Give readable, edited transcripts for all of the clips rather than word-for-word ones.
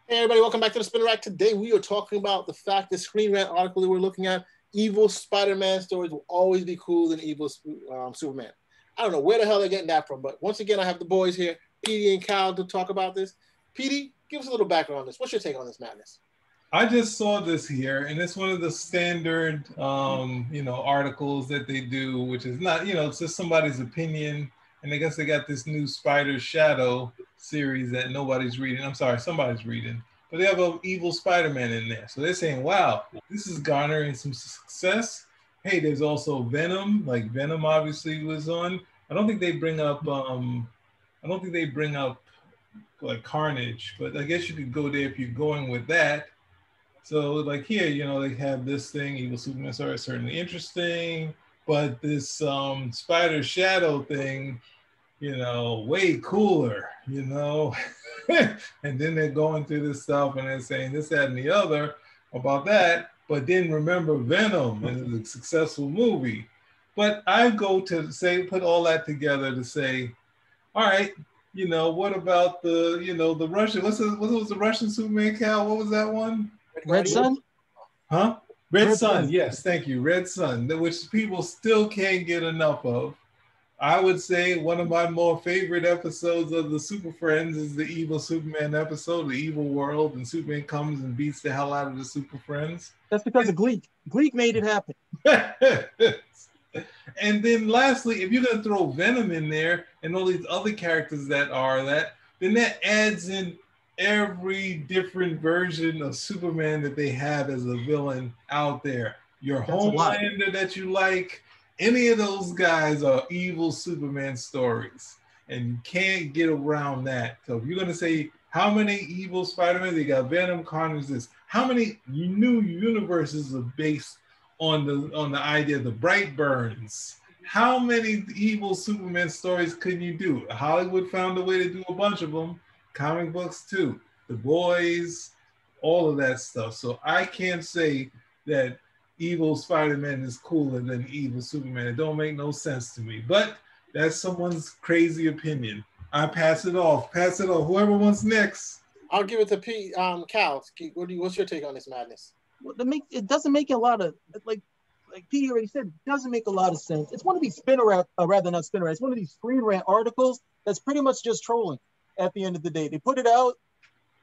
Hey everybody, welcome back to the Spinner Rack. Today we are talking about the fact that Screen Rant article that we're looking at, evil Spider-Man stories will always be cooler than evil Superman. I don't know where the hell they're getting that from, but once again, I have the boys here, Petey and Cal, to talk about this. Petey, give us a little background on this. What's your take on this madness? I just saw this here, and it's one of the standard, articles that they do, which is not, it's just somebody's opinion. And I guess they got this new Spider Shadow series that nobody's reading. I'm sorry, somebody's reading, but they have an evil Spider-Man in there. So they're saying, wow, this is garnering some success. Hey, there's also Venom. Like Venom obviously was on. I don't think they bring up like Carnage, but I guess you could go there if you're going with that. So like here, they have this thing, Evil Superman story, certainly interesting, but this Spider Shadow thing, way cooler, and then they're going through this stuff and they're saying this, that, and the other about that, but then remember Venom is a successful movie. But I go to say, put all that together to say, all right, what about the Russian, what was the Russian Superman, Cal? What was that one? Red Sun? Huh? Red Sun, yes, thank you. Red Sun, which people still can't get enough of. I would say one of my more favorite episodes of the Super Friends is the Evil Superman episode, The Evil World, and Superman comes and beats the hell out of the Super Friends. That's because of Gleek. Gleek made it happen. And then lastly, if you're going to throw Venom in there and all these other characters that are that, then that adds in every different version of Superman that they have as a villain out there. Your Homelander that you like, any of those guys are evil Superman stories, and you can't get around that. So if you're going to say how many evil Spider-Man, they got Venom, Carnage, this, how many new universes are based on the idea of the Brightburns? How many evil Superman stories could you do? Hollywood found a way to do a bunch of them. Comic books too, The Boys, all of that stuff. So I can't say that evil Spider-Man is cooler than evil Superman. It don't make no sense to me, but that's someone's crazy opinion. I pass it off. Whoever wants next. I'll give it to Cal. What's your take on this madness? Well, it doesn't make a lot of, like Pete already said, it doesn't make a lot of sense. It's one of these it's one of these Screen Rant articles that's pretty much just trolling. At the end of the day, they put it out,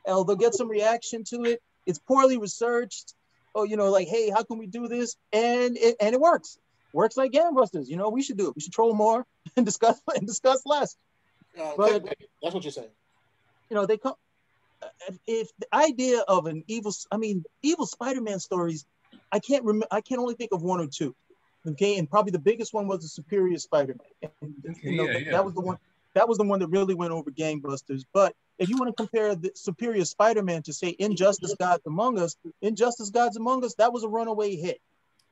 they'll get some reaction to it. It's poorly researched. Oh, like, hey, how can we do this? And it works. Works like gangbusters. We should do it. We should troll more and discuss less. But that's what you're saying. They come. If the idea of an evil Spider-Man stories, I can't remember. I can only think of one or two. Okay, and probably the biggest one was the Superior Spider-Man. That was the one. That was the one that really went over gangbusters. But if you want to compare the Superior Spider-Man to, say, Injustice Gods Among Us, that was a runaway hit.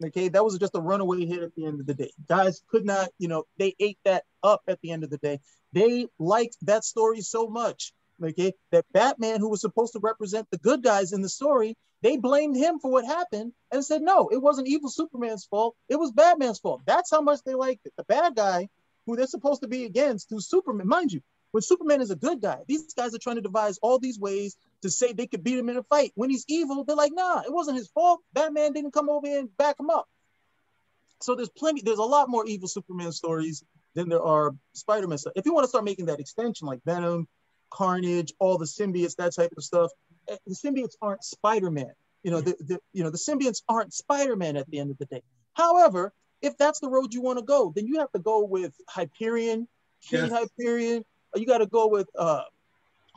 Okay, that was just a runaway hit at the end of the day. Guys could not, they ate that up at the end of the day. They liked that story so much, okay, that Batman, who was supposed to represent the good guys in the story, they blamed him for what happened and said, no, it wasn't evil Superman's fault. It was Batman's fault. That's how much they liked it. The bad guy, who they're supposed to be against, who's Superman. Mind you, when Superman is a good guy, these guys are trying to devise all these ways to say they could beat him in a fight. When he's evil, they're like, nah, it wasn't his fault. Batman didn't come over here and back him up. So there's a lot more evil Superman stories than there are Spider-Man stuff. If you want to start making that extension, like Venom, Carnage, all the symbiotes, that type of stuff, the symbiotes aren't Spider-Man. The symbiotes aren't Spider-Man at the end of the day. However, if that's the road you want to go, then you have to go with Hyperion, King Hyperion. You got to go with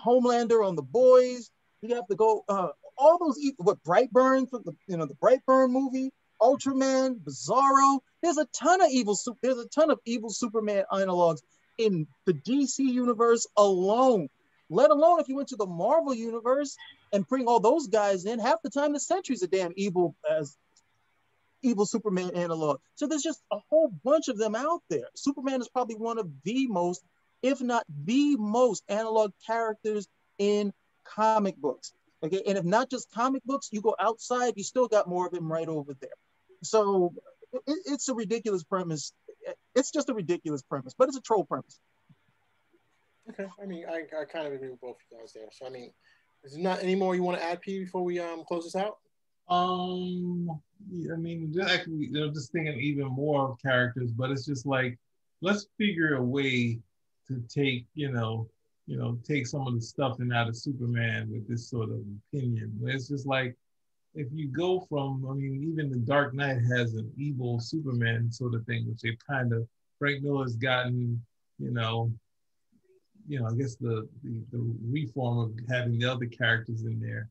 Homelander on The Boys. You have to go all those Brightburn from the Brightburn movie, Ultraman, Bizarro. There's a ton of evil Superman analogs in the DC universe alone. Let alone if you went to the Marvel universe and bring all those guys in. Half the time, the Sentry's a damn evil Superman analog. So there's just a whole bunch of them out there. Superman is probably one of the most, if not the most, analog characters in comic books. Okay, and if not just comic books, you go outside, you still got more of him right over there. So it's a ridiculous premise. It's just a ridiculous premise, but it's a troll premise. Okay, I mean, I kind of agree with both of you guys there. So I mean, Is there not any more you want to add, P, before we close this out? I mean, just actually, just thinking even more of characters, but it's just like, let's figure a way to take, take some of the stuffing out of Superman with this sort of opinion. It's just like, if you go from, I mean, even the Dark Knight has an evil Superman sort of thing, which they've kind of, Frank Miller's gotten, I guess the reform of having the other characters in there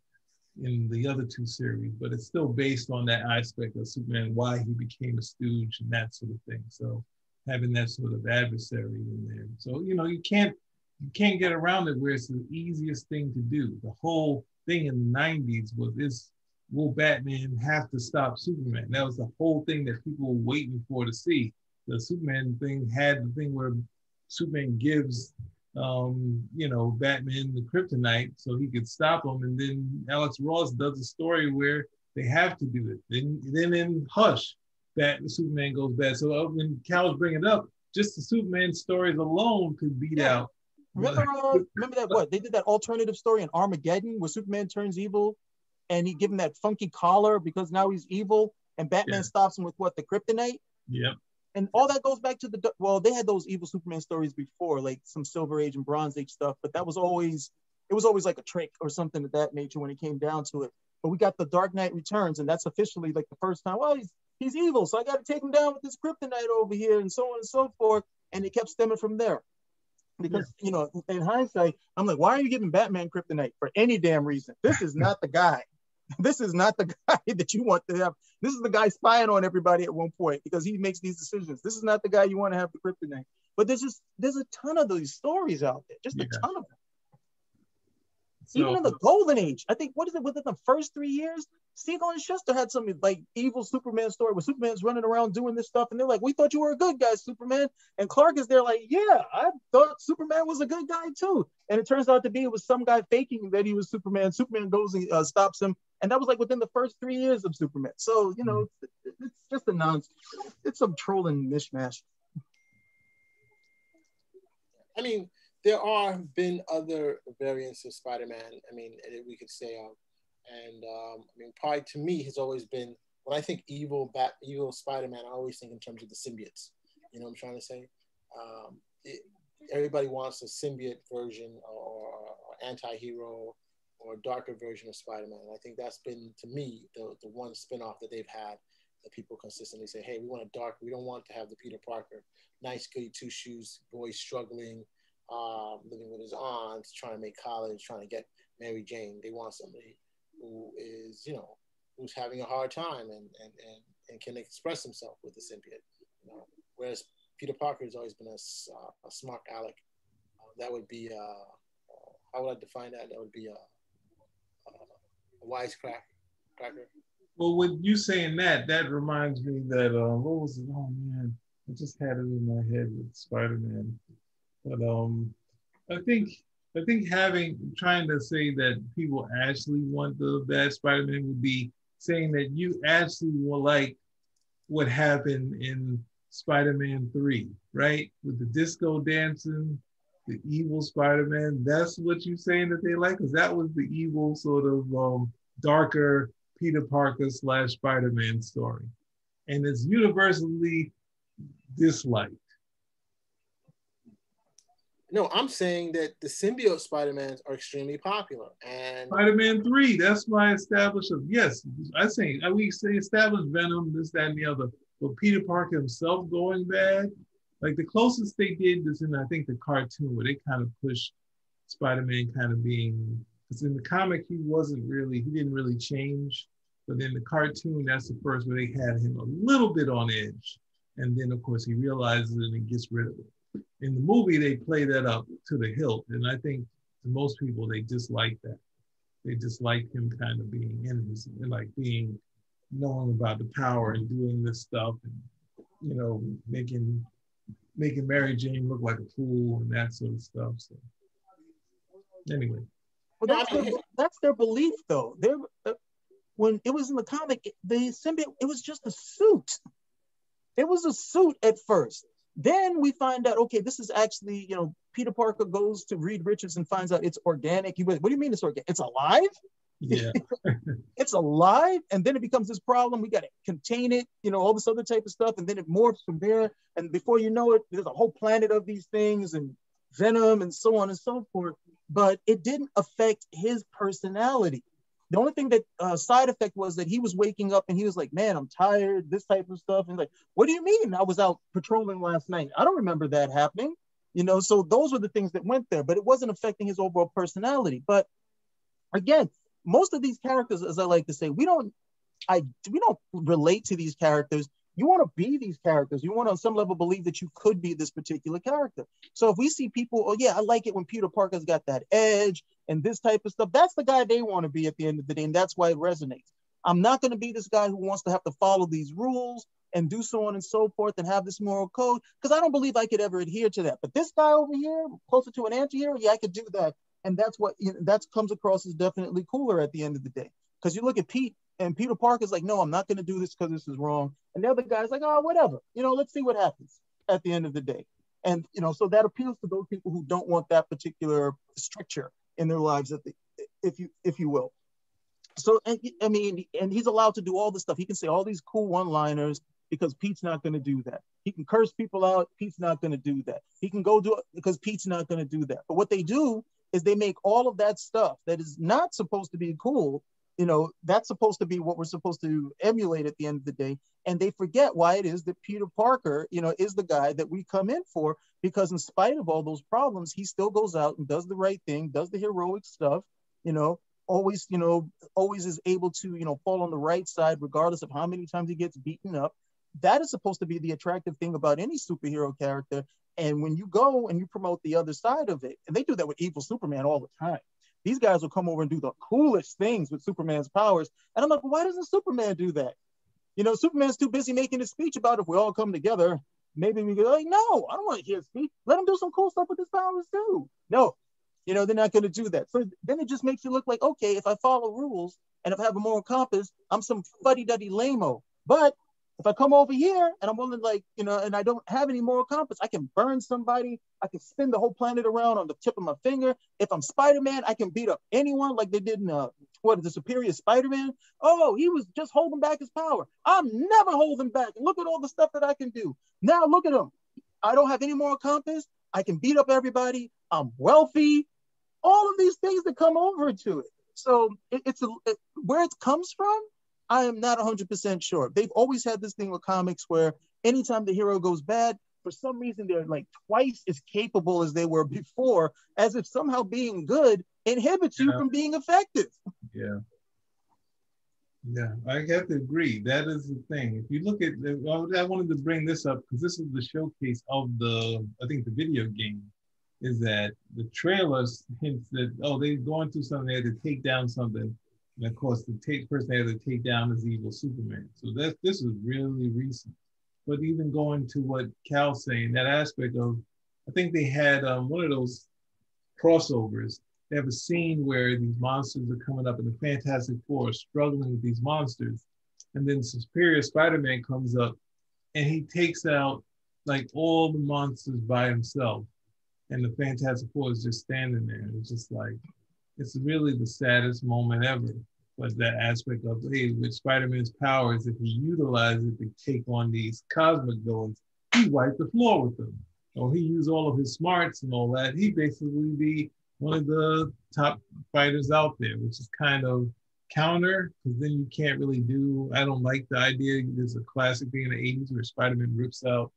in the other two series, but it's still based on that aspect of Superman, why he became a stooge and that sort of thing. So having that sort of adversary in there. So, you can't get around it where it's the easiest thing to do. The whole thing in the 90s was, will Batman have to stop Superman? That was the whole thing that people were waiting for to see. The Superman thing had the thing where Superman gives Batman the kryptonite so he could stop him, and then Alex Ross does a story where they have to do it. Then in Hush, Superman goes bad. So when Cal's bringing it up, just the Superman stories alone could beat out. Remember that what they did, that alternative story in Armageddon where Superman turns evil, and he give him that funky collar because now he's evil, and Batman stops him with what, the kryptonite? Yep. And all that goes back to they had those evil Superman stories before, like some Silver Age and Bronze Age stuff, but it was always like a trick or something of that nature when it came down to it. But we got the Dark Knight Returns, and that's officially like the first time, well, he's evil, so I got to take him down with this kryptonite over here, and so on and so forth. And it kept stemming from there. Because, in hindsight, I'm like, why are you giving Batman kryptonite for any damn reason? This is not the guy. This is not the guy that you want to have. This is the guy spying on everybody at one point because he makes these decisions. This is not the guy you want to have the kryptonite. But there's a ton of these stories out there, just a ton of them. So, even in the Golden Age, I think, within the first 3 years, Siegel and Schuster had some like evil Superman story where Superman's running around doing this stuff, and they're like, "We thought you were a good guy, Superman." And Clark is there like, "Yeah, I thought Superman was a good guy too." And it turns out to be it was some guy faking that he was Superman. Superman goes and stops him, and that was like within the first 3 years of Superman. So it's just it's some trolling mishmash. I mean, there are been other variants of Spider-Man. I mean, we could say, probably to me has always been, when I think evil Spider-Man, I always think in terms of the symbiotes. You know what I'm trying to say? Everybody wants a symbiote version or anti-hero or a darker version of Spider-Man. And I think that's been, to me, the one spin-off that they've had that people consistently say, hey, we want a dark, we don't want to have the Peter Parker, nice goody two-shoes boy struggling, living with his aunts, trying to make college, trying to get Mary Jane. They want somebody who is, who's having a hard time and can express himself with the symbiote. Whereas Peter Parker has always been a smart aleck. That would be, how would I define that? That would be a wisecracker. Well, with you saying that reminds me that, what was it? Oh man, I just had it in my head with Spider-Man. But I think trying to say that people actually want the bad Spider-Man would be saying that you actually will like what happened in Spider-Man 3, right? With the disco dancing, the evil Spider-Man. That's what you're saying that they like? Because that was the evil sort of darker Peter Parker / Spider-Man story. And it's universally disliked. No, I'm saying that the symbiote Spider-Mans are extremely popular. And Spider-Man 3, that's my establishment. Yes, we say established Venom, this, that, and the other. But Peter Parker himself going bad, like the closest they did is in, I think, the cartoon where they kind of pushed Spider-Man kind of being, because in the comic he didn't really change. But in the cartoon, that's the first where they had him a little bit on edge. And then, of course, he realizes it and he gets rid of it. In the movie, they play that up to the hilt. And I think to most people, they dislike that. They dislike him kind of being innocent and like knowing about the power and doing this stuff and, making Mary Jane look like a fool and that sort of stuff. So anyway. Well, that's their belief, though. When it was in the comic, the symbiote, it was just a suit. It was a suit at first. Then we find out, okay, this is actually, Peter Parker goes to Reed Richards and finds out it's organic. He goes, what do you mean it's organic? It's alive? Yeah. It's alive, and then it becomes this problem. We got to contain it, you know, all this other type of stuff, and then it morphs from there. And before you know it, there's a whole planet of these things and venom and so on and so forth. But it didn't affect his personality. The only thing that side effect was that he was waking up and he was like, man, I'm tired, this type of stuff. And like, what do you mean? I was out patrolling last night. I don't remember that happening. You know, so those were the things that went there, but it wasn't affecting his overall personality. But again, most of these characters, as I like to say, we don't relate to these characters. You want to be these characters. You want to on some level believe that you could be this particular character. So if we see people, oh yeah, I like it when Peter Parker's got that edge and this type of stuff, that's the guy they want to be at the end of the day. And that's why it resonates. I'm not going to be this guy who wants to have to follow these rules and do so on and so forth and have this moral code, because I don't believe I could ever adhere to that. But this guy over here, closer to an anti-hero, yeah, I could do that. And that's what, you know, that comes across as definitely cooler at the end of the day. Because you look at Pete, and Peter Parker's like, no, I'm not going to do this because this is wrong. And the other guy's like, oh, whatever. You know, let's see what happens at the end of the day. And, you know, so that appeals to those people who don't want that particular stricture in their lives, if you will. So, and, I mean, and he's allowed to do all this stuff. He can say all these cool one-liners because Pete's not going to do that. He can curse people out. Pete's not going to do that. He can go do it because Pete's not going to do that. But what they do is they make all of that stuff that is not supposed to be cool, you know, that's supposed to be what we're supposed to emulate at the end of the day. And they forget why it is that Peter Parker, you know, is the guy that we come in for, because in spite of all those problems, he still goes out and does the right thing, does the heroic stuff, you know, always is able to, you know, fall on the right side, regardless of how many times he gets beaten up. That is supposed to be the attractive thing about any superhero character. And when you go and you promote the other side of it, and they do that with evil Superman all the time. These guys will come over and do the coolest things with Superman's powers. And I'm like, well, why doesn't Superman do that? You know, Superman's too busy making a speech about if we all come together, maybe we go, like, no, I don't want to hear a speech. Let him do some cool stuff with his powers too. No, you know, they're not going to do that. So then it just makes you look like, okay, if I follow rules and if I have a moral compass, I'm some fuddy-duddy lame-o. But if I come over here and I'm willing, like, you know, and I don't have any moral compass, I can burn somebody. I can spin the whole planet around on the tip of my finger. If I'm Spider-Man, I can beat up anyone like they did in the Superior Spider-Man. Oh, he was just holding back his power. I'm never holding back. Look at all the stuff that I can do. Now look at him. I don't have any moral compass. I can beat up everybody. I'm wealthy. All of these things that come over to it. So where it comes from, I am not 100% sure. They've always had this thing with comics where anytime the hero goes bad, for some reason they're like twice as capable as they were before, as if somehow being good inhibits you from being effective. Yeah. Yeah, I have to agree. That is the thing. If you look at, I wanted to bring this up because this is the showcase of I think the video game, is that the trailers hints that, oh, they're going through something, they had to take down something. And of course, the person they had to take down is evil Superman. So this is really recent. But even going to what Cal's saying, that aspect of, I think they had one of those crossovers. They have a scene where these monsters are coming up and the Fantastic Four are struggling with these monsters. And then Superior Spider-Man comes up and he takes out like all the monsters by himself. And the Fantastic Four is just standing there. It's just like, it's really the saddest moment ever. But that aspect of, hey, with Spider-Man's powers, if he utilized it to take on these cosmic villains, he wiped the floor with them. Or he used all of his smarts and all that. He basically be one of the top fighters out there, which is kind of counter, because then you can't really do, I don't like the idea, there's a classic thing in the 80s where Spider-Man rips out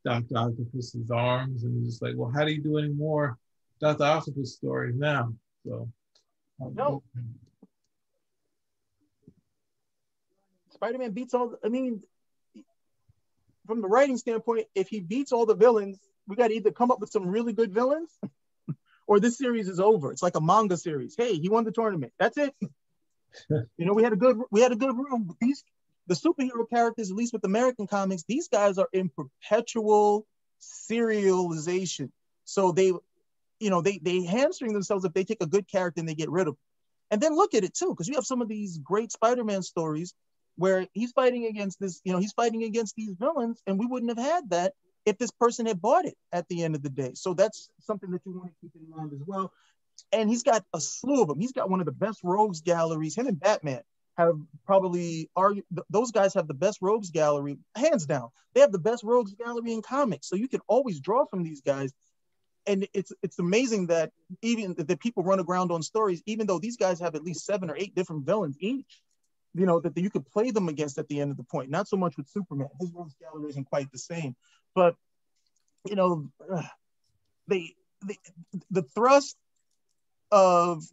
Dr. Octopus's arms, and it's just like, well, how do you do any more Dr. Octopus stories now? So, no. Spider-Man beats all, I mean, from the writing standpoint, if he beats all the villains, we got to either come up with some really good villains or this series is over. It's like a manga series. Hey, he won the tournament. That's it. You know, we had a good run. The superhero characters, at least with American comics, these guys are in perpetual serialization. So they hamstring themselves if they take a good character and they get rid of them. And then look at it too, because you have some of these great Spider-Man stories where he's fighting against these villains, and we wouldn't have had that if this person had bought it at the end of the day. So that's something that you want to keep in mind as well. And he's got a slew of them. He's got one of the best rogues galleries. Him and Batman have probably those guys have the best rogues gallery, hands down. They have the best rogues gallery in comics. So you can always draw from these guys. And it's amazing that even the people run around on stories, even though these guys have at least 7 or 8 different villains each, you know, that you could play them against at the end of the point. Not so much with Superman. His rogues gallery isn't quite the same. But, you know, the thrust of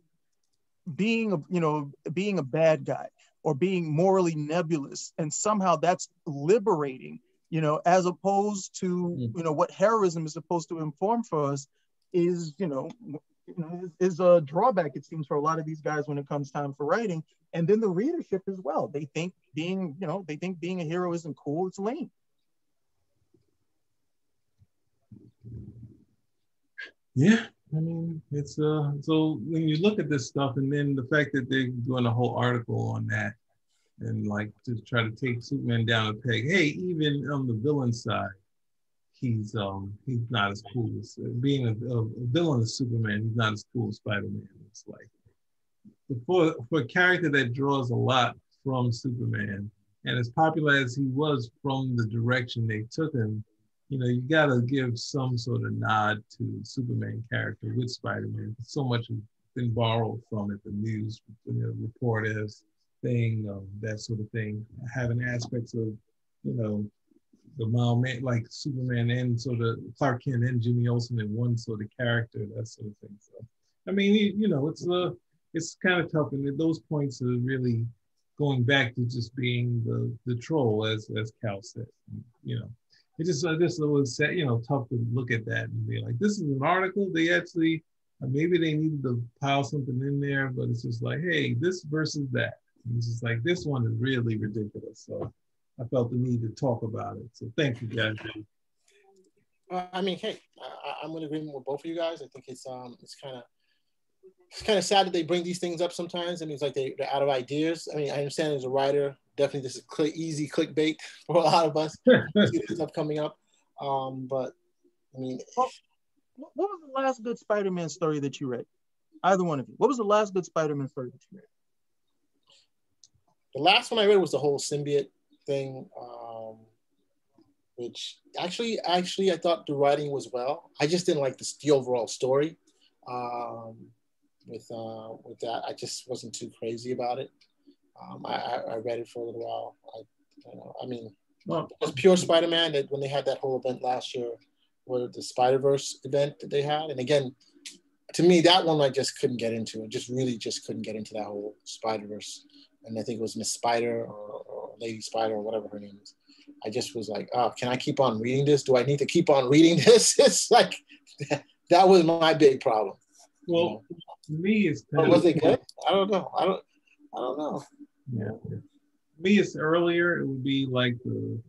being a bad guy or being morally nebulous, and somehow that's liberating, you know, as opposed to, you know, what heroism is supposed to inform for us is, is a drawback, it seems, for a lot of these guys when it comes time for writing. And then the readership as well. They think being a hero isn't cool, it's lame. Yeah, I mean, it's so when you look at this stuff, and then the fact that they're doing a whole article on that, and like to try to take Superman down a peg. Hey, even on the villain side, he's not as cool as being a villain of Superman. He's not as cool as Spider-Man. It's like for a character that draws a lot from Superman, and as popular as he was from the direction they took him, you know, you gotta give some sort of nod to the Superman character with Spider-Man. So much has been borrowed from it, the news, reporters thing, that sort of thing, having aspects of, you know, the mild man, like Superman and sort of Clark Kent and Jimmy Olsen in one sort of character, that sort of thing. So, I mean, you know, it's kind of tough, and those points are really going back to just being the troll, as Cal said. You know, it just was, you know, tough to look at that and be like, this is an article. They actually, maybe they needed to pile something in there, but it's just like, hey, this versus that. And it's just like, this one is really ridiculous. So I felt the need to talk about it. So thank you, guys. I mean, hey, I'm in agreement with both of you guys. I think it's kind of sad that they bring these things up sometimes. I mean, it's like they're out of ideas. I mean, I understand as a writer, definitely this is easy clickbait for a lot of us. See this stuff coming up. But I mean, what was the last good Spider-Man story that you read? Either one of you. What was the last good Spider-Man story that you read? The last one I read was the whole symbiote thing, which actually I thought the writing was well. I just didn't like the overall story. With that, I just wasn't too crazy about it. I read it for a little while. I mean, it was pure Spider-Man. That when they had that whole event last year, or the Spider-Verse event that they had, and again, to me, that one I just couldn't get into. I just couldn't get into that whole Spider-Verse. And I think it was Miss Spider or Lady Spider or whatever her name is. I just was like, oh, can I keep on reading this? Do I need to keep on reading this? It's like that was my big problem. Well, to me, it's kind was it good? I don't know. I don't know. Yeah. For me, it's earlier. It would be like the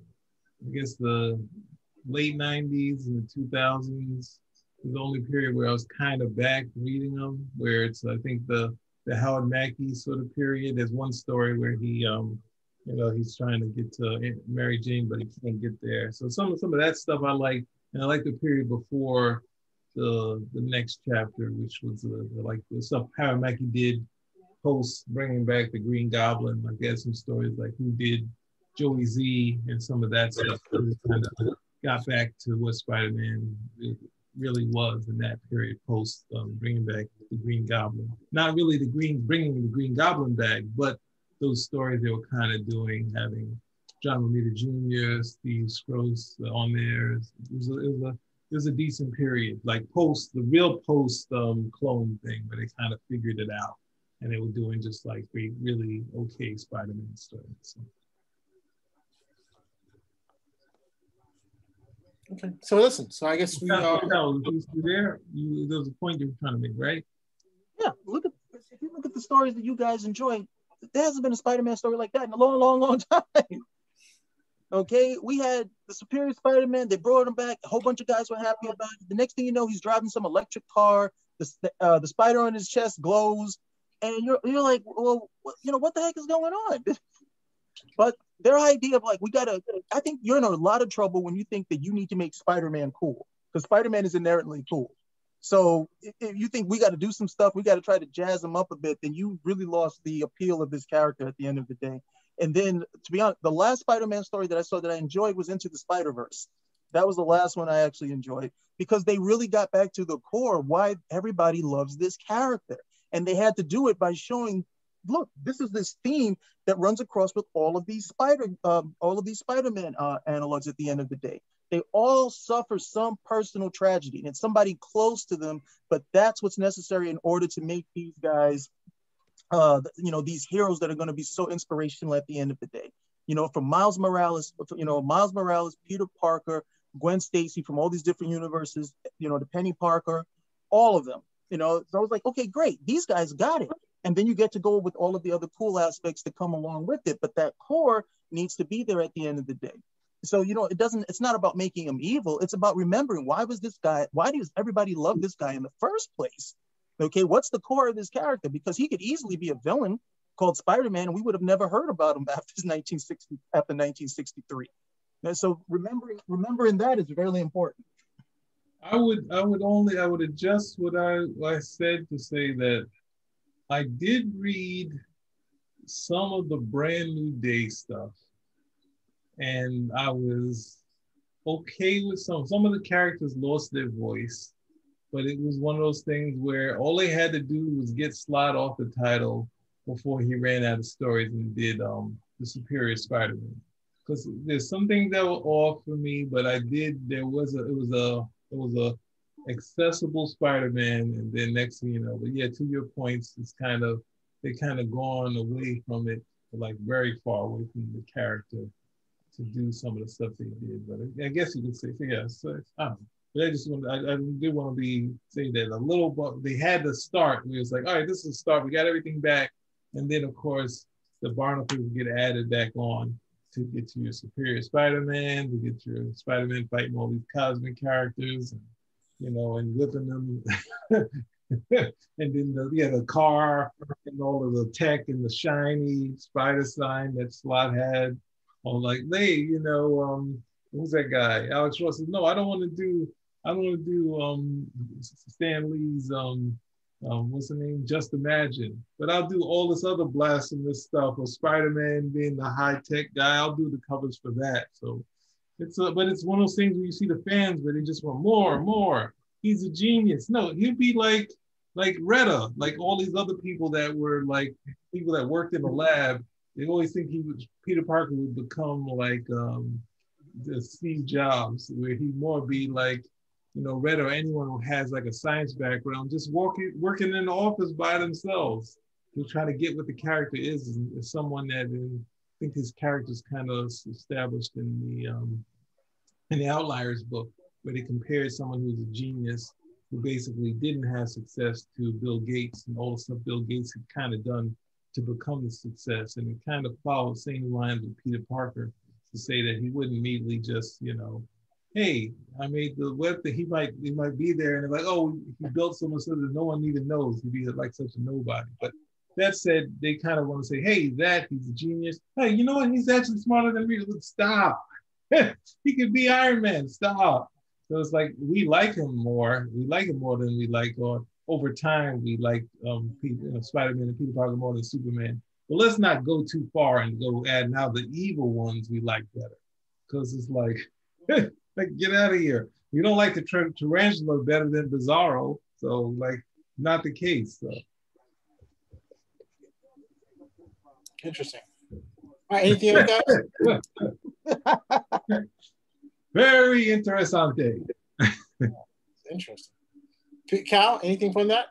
late 90s and the 2000s. The only period where I was kind of back reading them, where it's, I think, the Howard Mackey sort of period. There's one story where he, he's trying to get to Mary Jane, but he can't get there. So some of that stuff I like, and I like the period before the next chapter, which was the stuff Howard Mackey did post bringing back the Green Goblin. Like there's some stories like who did Joey Z and some of that stuff. Really kind of got back to what Spider-Man really was in that period post bringing back the Green Goblin. Not really bringing the Green Goblin back, but those stories they were kind of doing, having John Romita Jr., Steve Scrooge on there. It was a decent period, like the real post clone thing, where they kind of figured it out, and they were doing just like really okay Spider-Man stories. So. Okay, so listen. So I guess we are. There was a point you were trying to make, right? Yeah. If you look at the stories that you guys enjoy, there hasn't been a Spider-Man story like that in a long, long, long time. Okay, we had the Superior Spider-Man. They brought him back. A whole bunch of guys were happy about it. The next thing you know, he's driving some electric car. The spider on his chest glows, and you're like, well, what the heck is going on? But their idea of like, I think you're in a lot of trouble when you think that you need to make Spider-Man cool, because Spider-Man is inherently cool. So if you think we got to do some stuff, we got to try to jazz him up a bit, then you really lost the appeal of this character at the end of the day. And then, to be honest, the last Spider-Man story that I saw that I enjoyed was Into the Spider-Verse. That was the last one I actually enjoyed, because they really got back to the core of why everybody loves this character. And they had to do it by showing, look, this is this theme that runs across with all of these Spider-Man analogs at the end of the day. They all suffer some personal tragedy, and it's somebody close to them, but that's what's necessary in order to make these guys, these heroes that are going to be so inspirational at the end of the day. From Miles Morales, Peter Parker, Gwen Stacy, from all these different universes, to Penny Parker, all of them. So I was like, okay, great, these guys got it. And then you get to go with all of the other cool aspects that come along with it, but that core needs to be there at the end of the day. So, it's not about making him evil. It's about remembering, why does everybody love this guy in the first place? Okay, what's the core of this character? Because he could easily be a villain called Spider-Man, and we would have never heard about him after 1963. And so remembering that is really important. I would adjust what I said to say that I did read some of the Brand New Day stuff, and I was okay with some of the characters lost their voice, but it was one of those things where all they had to do was get Slott off the title before he ran out of stories and did the Superior Spider-Man. Because there's some things that were off for me, but it was a accessible Spider-Man, and then next thing you know, but yeah, to your points, they kind of gone away from it, like very far away from the character to do some of the stuff they did. But I guess you could say, yeah. So I don't know. But I did want to say that a little, but they had to start. We was like, all right, this is a start. We got everything back, and then of course the Barnacles get added back on to get to your Superior Spider-Man, to get your Spider-Man fighting all these cosmic characters, and whipping them. And then the car and all of the tech and the shiny spider sign that Slott had. I'm like, who's that guy? Alex Ross says, no, I don't want to do Stan Lee's what's the name? Just Imagine. But I'll do all this other blasphemous stuff of Spider-Man being the high-tech guy. I'll do the covers for that. So but it's one of those things where you see the fans, but they just want more and more. He's a genius. No, he'd be like Retta, like all these other people that were like people that worked in the lab. They always think Peter Parker would become like the Steve Jobs, where he'd more be like, Retta or anyone who has like a science background, just working in the office by themselves to try to get what the character is someone that I think his character's kind of established in the Outliers book, where they compared someone who's a genius who basically didn't have success to Bill Gates and all the stuff Bill Gates had kind of done to become the success. And it kind of followed the same lines with Peter Parker, to say that he wouldn't immediately just, hey, I made the web that he might be there, and they're like, oh, he built someone so that no one even knows. He'd be like such a nobody. But that said, they kind of want to say, hey, he's a genius. Hey, you know what? He's actually smarter than me. Stop. He could be Iron Man. Stop. So it's like we like him more. We like him more than we like, or over time we like Spider-Man and Peter Parker more than Superman. But let's not go too far and go add now the evil ones we like better, because it's like, like get out of here. We don't like the Tarantula better than Bizarro, so like not the case. So. Interesting. All right, anything else, guys? Very interessante. Interesting. Cal, anything from that?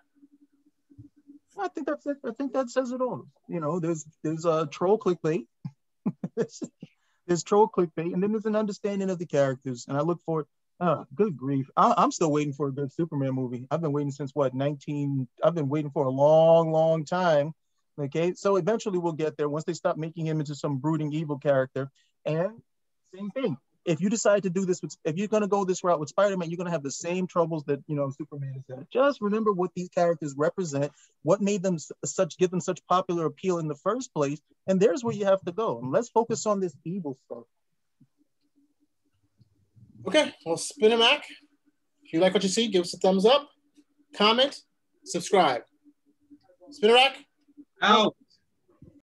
I think that's it. I think that says it all. There's a troll clickbait. There's troll clickbait, and then there's an understanding of the characters. And I look for good grief. I'm still waiting for a good Superman movie. I've been waiting since I've been waiting for a long, long time. Okay, so eventually we'll get there once they stop making him into some brooding evil character. And same thing. if you decide to do this, if you're going to go this route with Spider-Man, you're going to have the same troubles that, you know, Superman has had. Just remember what these characters represent, what made them give them such popular appeal in the first place, and there's where you have to go. And let's focus on this evil stuff. Okay, well, Spinner Mac, if you like what you see, give us a thumbs up, comment, subscribe. Spinner Mac, out.